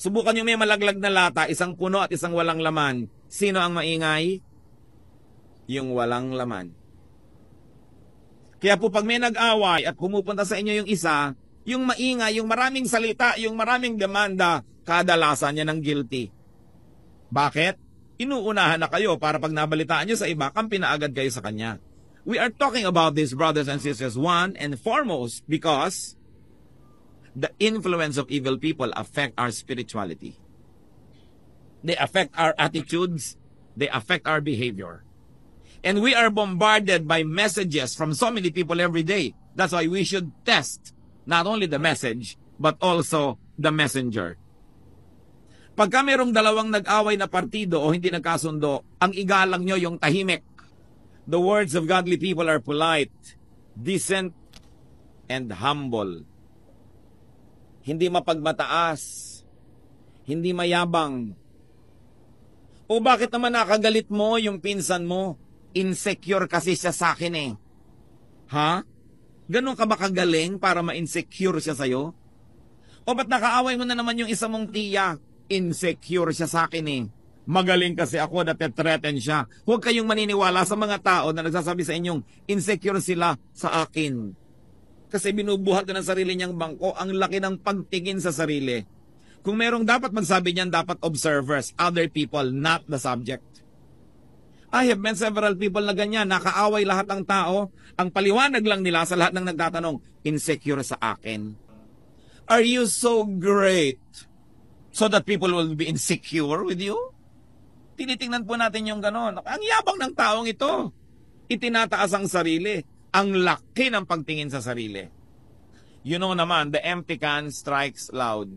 Subukan nyo may malaglag na lata, isang puno at isang walang laman. Sino ang maingay? Yung walang laman. Kaya po pag may nag-away at pumupunta sa inyo yung isa, yung maingay, yung maraming salita, yung maraming demanda, kadalasan niya ng guilty. Bakit? Inuunahan na kayo para pag nabalitaan nyo sa iba, kampi na agad kayo sa kanya. We are talking about this, brothers and sisters, one and foremost because the influence of evil people affect our spirituality. They affect our attitudes. They affect our behavior. And we are bombarded by messages from so many people every day. That's why we should test not only the message, but also the messenger. Pagka mayroong dalawang nag-away na partido o hindi nagkasundo, ang igalang nyo yung tahimik. The words of godly people are polite, decent, and humble. Hindi mapagmataas, hindi mayabang. O bakit naman nakagalit mo yung pinsan mo? Insecure kasi siya sa akin eh. Ha? Ganon ka ba kagaling para ma-insecure siya sa'yo? O ba't nakaaway mo na naman yung isa mong tiya? Insecure siya sa akin eh. Magaling kasi ako, nate-threaten siya. Huwag kayong maniniwala sa mga tao na nagsasabi sa inyong insecure sila sa akin. Kasi binubuhat na ng sarili niyang bangko, ang laki ng pagtingin sa sarili. Kung merong dapat magsabi niyan, dapat observers, other people, not the subject. I have met several people na ganyan, nakaaway lahat ng tao, ang paliwanag lang nila sa lahat ng nagtatanong, insecure sa akin. Are you so great so that people will be insecure with you? Tinitingnan po natin yung ganon. Ang yabang ng taong ito. Itinataas ang sarili. Ang laki ng pagtingin sa sarili. You know naman, the empty can strikes loud.